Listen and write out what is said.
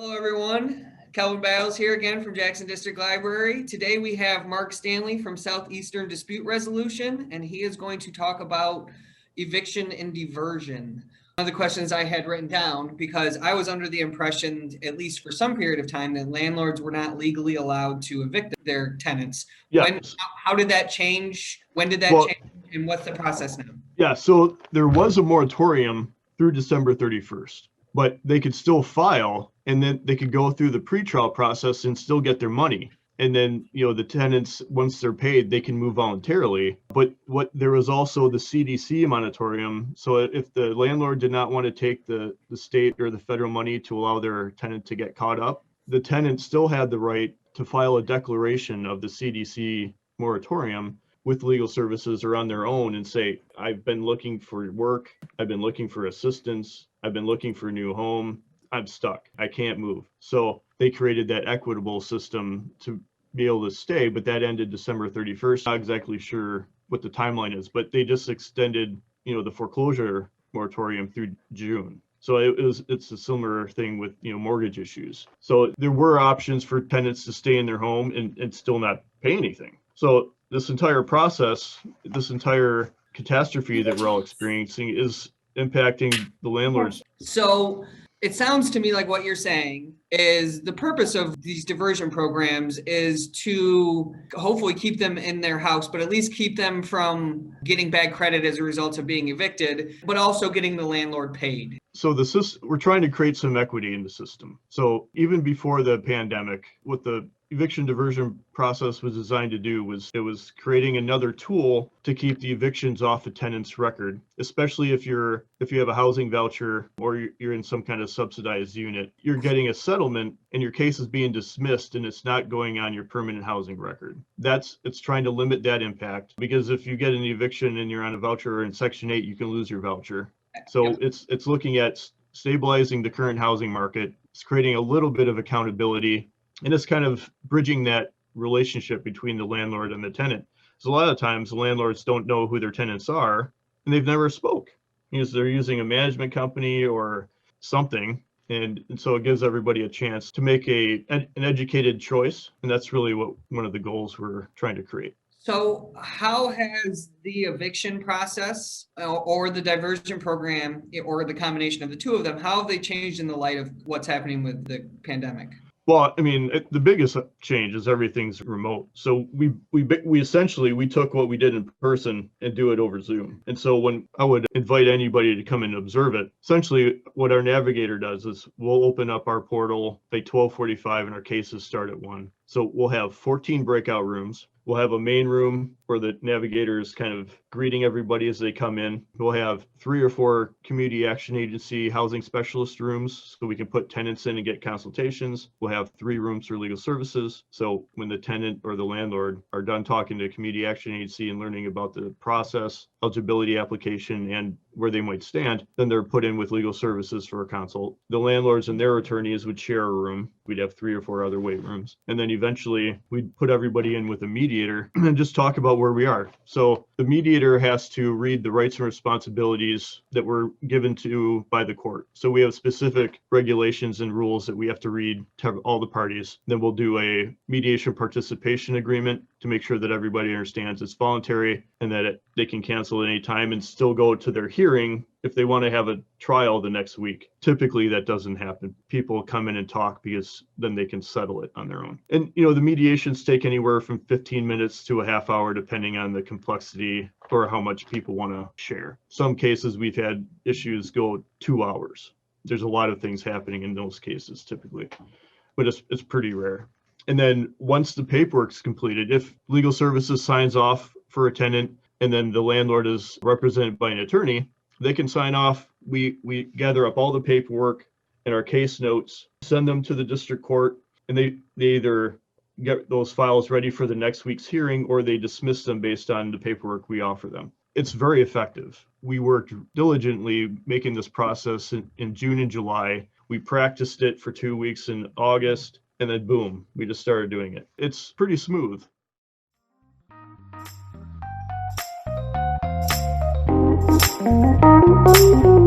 Hello, everyone. Calvin Battles here again from Jackson District Library. Today we have Mark Stanley from Southeastern Dispute Resolution, and he is going to talk about eviction and diversion. One of the questions I had written down, because I was under the impression, at least for some period of time, that landlords were not legally allowed to evict their tenants. Yeah. How did that change? When did that change? And what's the process now? Yeah, so there was a moratorium through December 31st, but they could still file, and then they could go through the pretrial process and still get their money. And then, the tenants, once they're paid, they can move voluntarily. But there was also the CDC moratorium. So if the landlord did not want to take the state or the federal money to allow their tenant to get caught up, the tenant still had the right to file a declaration of the CDC moratorium with legal services or on their own and say, I've been looking for work, I've been looking for assistance, I've been looking for a new home, I'm stuck, I can't move. So they created that equitable system to be able to stay, but that ended December 31st. Not exactly sure what the timeline is, but they just extended, the foreclosure moratorium through June. So it's a similar thing with, mortgage issues. So there were options for tenants to stay in their home and still not pay anything. So this entire process, this entire catastrophe that we're all experiencing is impacting the landlords. So it sounds to me like what you're saying is the purpose of these diversion programs is to hopefully keep them in their house, but at least keep them from getting bad credit as a result of being evicted, but also getting the landlord paid. So we're trying to create some equity in the system. So even before the pandemic, what the eviction diversion process was designed to do was creating another tool to keep the evictions off a tenant's record, especially if you have a housing voucher or you're in some kind of subsidized unit. You're getting a settlement and your case is being dismissed and it's not going on your permanent housing record. It's trying to limit that impact, because if you get an eviction and you're on a voucher or in Section 8, you can lose your voucher. So it's looking at stabilizing the current housing market. It's creating a little bit of accountability, and it's kind of bridging that relationship between the landlord and the tenant. Because a lot of times the landlords don't know who their tenants are, and they've never spoke. Because they're using a management company or something, and so it gives everybody a chance to make an educated choice, and that's really what one of the goals we're trying to create. So how has the eviction process or the diversion program, or the combination of the two of them, how have they changed in the light of what's happening with the pandemic? Well, I mean, the biggest change is everything's remote. So we essentially took what we did in person and do it over Zoom. And so when I would invite anybody to come and observe it, essentially what our navigator does is we'll open up our portal at 12:45 and our cases start at 1. So we'll have 14 breakout rooms. We'll have a main room where the navigator is kind of greeting everybody as they come in. We'll have 3 or 4 community action agency housing specialist rooms so we can put tenants in and get consultations. We'll have 3 rooms for legal services. So when the tenant or the landlord are done talking to a community action agency and learning about the process, eligibility application, and where they might stand, then they're put in with legal services for a consult. The landlords and their attorneys would share a room. We'd have 3 or 4 other wait rooms. And then eventually we'd put everybody in with a mediator and just talk about where we are. So the mediator has to read the rights and responsibilities that were given to by the court. So we have specific regulations and rules that we have to read to all the parties. Then we'll do a mediation participation agreement to make sure that everybody understands it's voluntary and that they can cancel at any time and still go to their hearing if they want to have a trial the next week. Typically that doesn't happen. People come in and talk because then they can settle it on their own. And the mediations take anywhere from 15 minutes to a half hour depending on the complexity or how much people want to share. Some cases we've had issues go 2 hours. There's a lot of things happening in those cases typically, but it's pretty rare. And then once the paperwork's completed, if legal services signs off for a tenant and then the landlord is represented by an attorney, they can sign off. We gather up all the paperwork and our case notes, send them to the district court, and they either get those files ready for the next week's hearing or they dismiss them based on the paperwork we offer them. It's very effective. We worked diligently making this process in June and July. We practiced it for 2 weeks in August, and then boom, we just started doing it. It's pretty smooth. Thank you.